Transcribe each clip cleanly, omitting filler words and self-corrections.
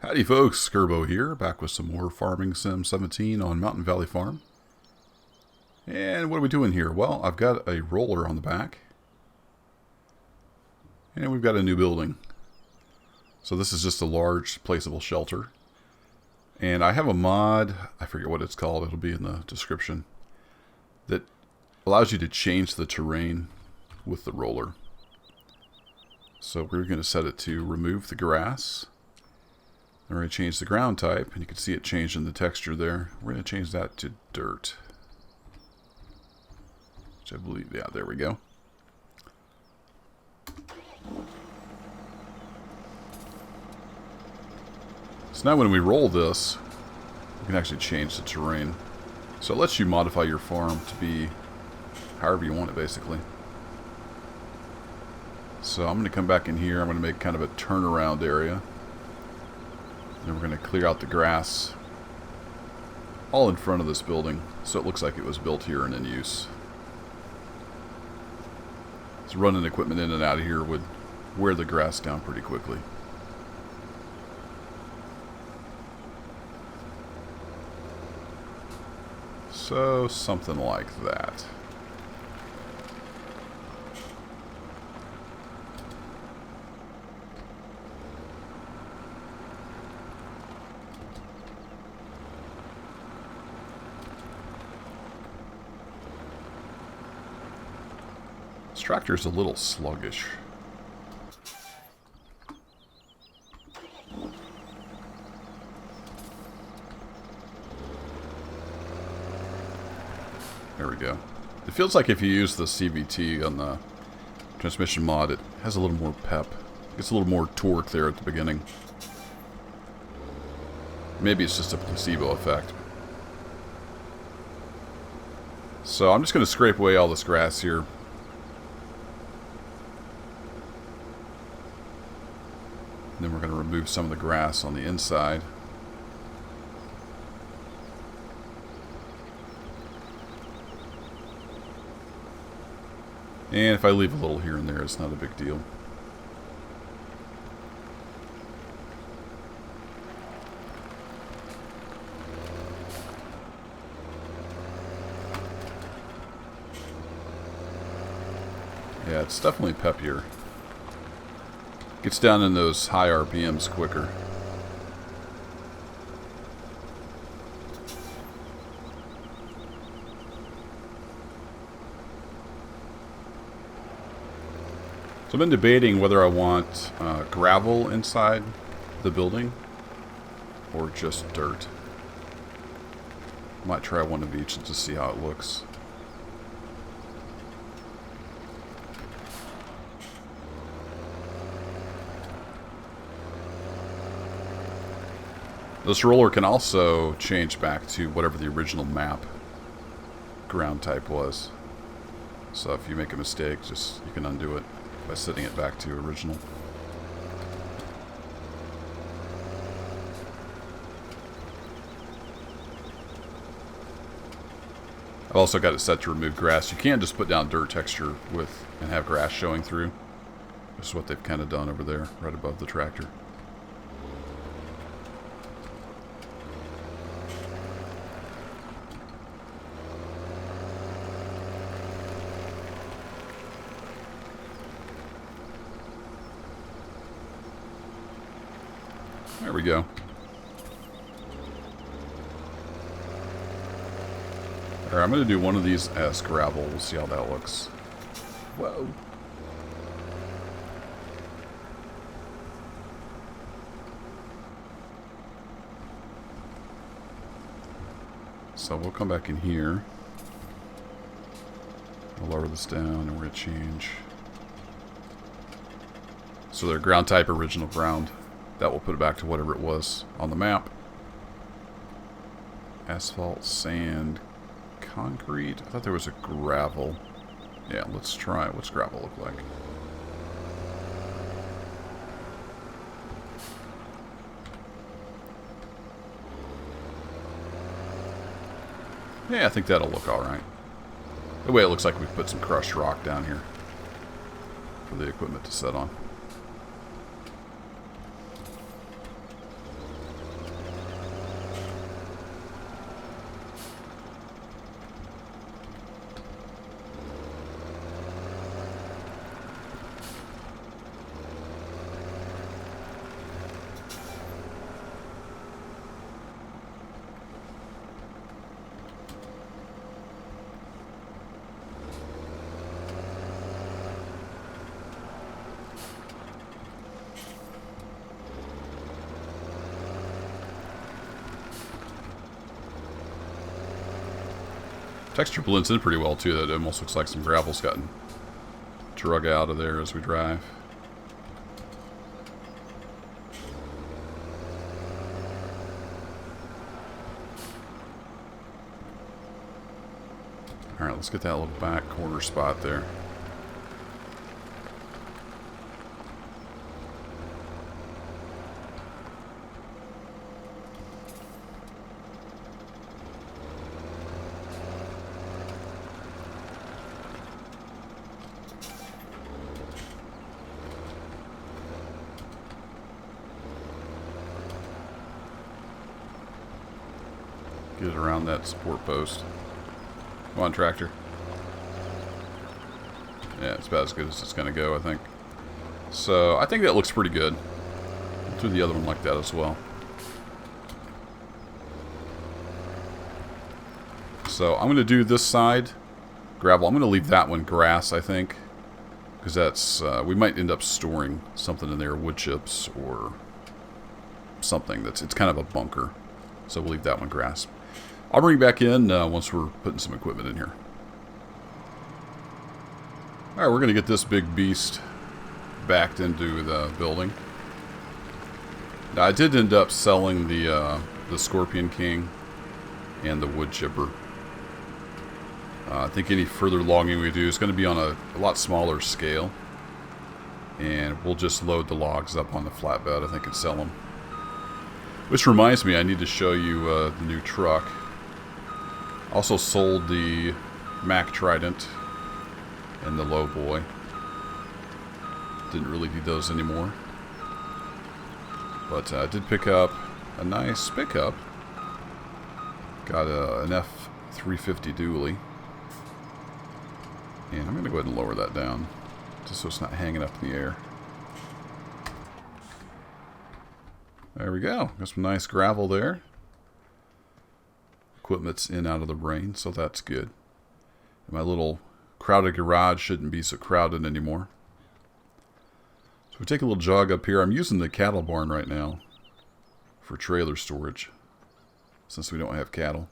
Howdy folks, Skirbo here, back with some more Farming Sim 17 on Mountain Valley Farm. And what are we doing here? Well, I've got a roller on the back. And we've got a new building. So this is just a large placeable shelter. And I have a mod, I forget what it's called, it'll be in the description, that allows you to change the terrain with the roller. So we're going to set it to remove the grass. We're going to change the ground type, and you can see it changing the texture there. We're going to change that to dirt. Which I believe, yeah, there we go. So now when we roll this, we can actually change the terrain. So it lets you modify your farm to be however you want it, basically. So I'm going to come back in here. I'm going to make kind of a turnaround area. Then we're going to clear out the grass all in front of this building so it looks like it was built here and in use. So running equipment in and out of here would wear the grass down pretty quickly. So something like that. This tractor's a little sluggish. There we go. It feels like if you use the CVT on the transmission mod, it has a little more pep. It gets a little more torque there at the beginning. Maybe it's just a placebo effect. So I'm just going to scrape away all this grass here. And then we're going to remove some of the grass on the inside. And if I leave a little here and there, it's not a big deal. Yeah, it's definitely peppier. Gets down in those high RPMs quicker. So I've been debating whether I want gravel inside the building or just dirt. Might try one of each and just see how it looks. This roller can also change back to whatever the original map ground type was. So if you make a mistake, you can undo it by setting it back to original. I've also got it set to remove grass. You can just put down dirt texture with and have grass showing through. This is what they've kind of done over there, right above the tractor. There we go. Alright, I'm going to do one of these as gravel. We'll see how that looks. Whoa. So we'll come back in here. I'll lower this down and we're going to change. So they're ground type original ground. That will put it back to whatever it was on the map. Asphalt, sand, concrete. I thought there was a gravel. Yeah, let's try it. What's gravel look like? Yeah, I think that'll look alright. The way it looks like we've put some crushed rock down here for the equipment to set on. Texture blends in pretty well too. That almost looks like some gravel's gotten drug out of there as we drive. Alright, let's get that little back corner spot there. Get it around that support post. Come on, tractor. Yeah, it's about as good as it's going to go, I think. So, I think that looks pretty good. We'll do the other one like that as well. So, I'm going to do this side gravel. I'm going to leave that one grass, I think. Because that's, we might end up storing something in there, wood chips or something. It's kind of a bunker. So, we'll leave that one grass. I'll bring you back in once we're putting some equipment in here. Alright, we're going to get this big beast backed into the building. Now, I did end up selling the Scorpion King and the wood chipper. I think any further logging we do is going to be on a lot smaller scale. And we'll just load the logs up on the flatbed, I think, and sell them. Which reminds me, I need to show you the new truck. Also sold the Mack Trident and the Lowboy. Didn't really need those anymore. But I did pick up a nice pickup. Got an F350 dually. And I'm going to go ahead and lower that down, just so it's not hanging up in the air. There we go. Got some nice gravel there. Equipment's in out of the rain, so that's good. My little crowded garage shouldn't be so crowded anymore. So we take a little jog up here. I'm using the cattle barn right now for trailer storage, since we don't have cattle.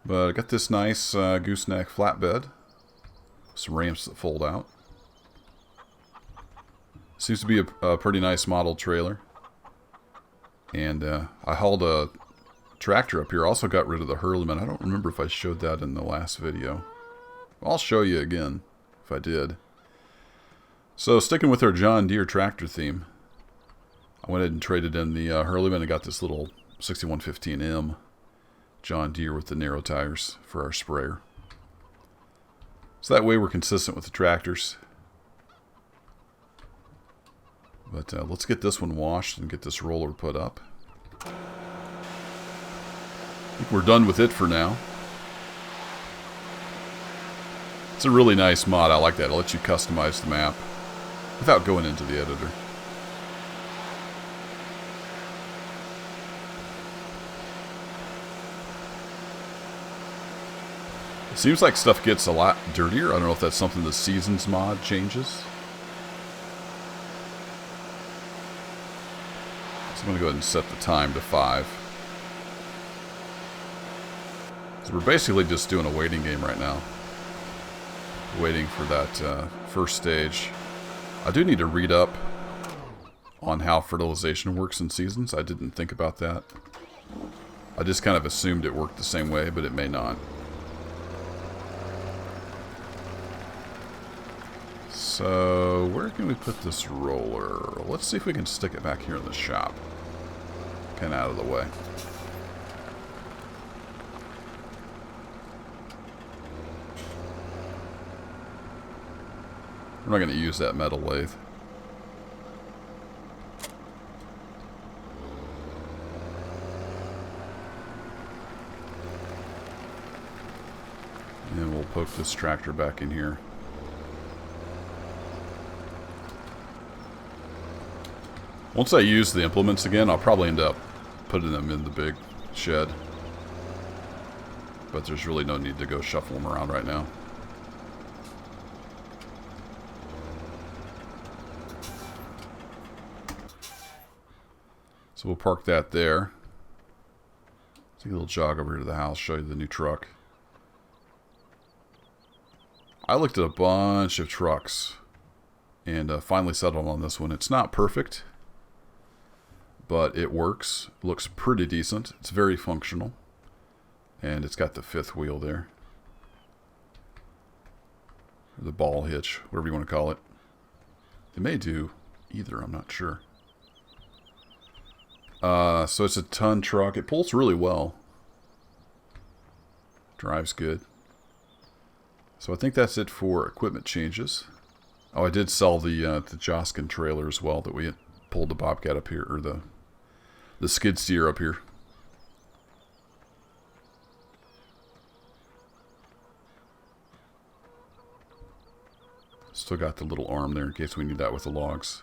But I got this nice gooseneck flatbed. Some ramps that fold out. Seems to be a pretty nice model trailer. And I hauled a tractor up here. Also got rid of the Hurleyman. I don't remember if I showed that in the last video. I'll show you again if I did. So sticking with our John Deere tractor theme, I went ahead and traded in the Hurleyman and got this little 6115M John Deere with the narrow tires for our sprayer. So that way we're consistent with the tractors. But let's get this one washed and get this roller put up. I think we're done with it for now. It's a really nice mod. I like that. It'll let you customize the map without going into the editor. It seems like stuff gets a lot dirtier. I don't know if that's something the Seasons mod changes. So I'm going to go ahead and set the time to 5. So we're basically just doing a waiting game right now. Waiting for that first stage. I do need to read up on how fertilization works in Seasons. I didn't think about that. I just kind of assumed it worked the same way, but it may not. So, where can we put this roller? Let's see if we can stick it back here in the shop. Kind of out of the way. We're not going to use that metal lathe. And we'll poke this tractor back in here. Once I use the implements again, I'll probably end up putting them in the big shed. But there's really no need to go shuffle them around right now. So we'll park that there. Take a little jog over here to the house, show you the new truck. I looked at a bunch of trucks and finally settled on this one. It's not perfect, but it works. It looks pretty decent. It's very functional. And it's got the fifth wheel there. Or the ball hitch, whatever you want to call it. It may do either, I'm not sure. So it's a ton truck. It pulls really well. Drives good. So I think that's it for equipment changes. Oh, I did sell the Joskin trailer as well that we had pulled the Bobcat up here, or the skid steer up here. Still got the little arm there in case we need that with the logs.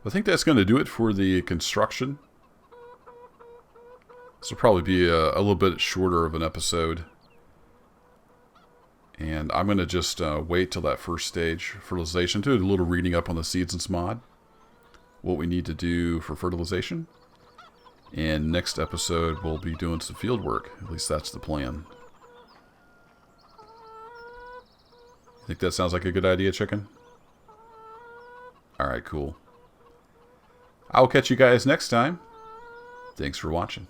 I think that's going to do it for the construction. This will probably be a little bit shorter of an episode. And I'm going to just wait till that first stage, fertilization, do a little reading up on the seeds mod. What we need to do for fertilization. And next episode we'll be doing some field work. At least that's the plan. Think that sounds like a good idea, chicken? Alright, cool. I'll catch you guys next time. Thanks for watching.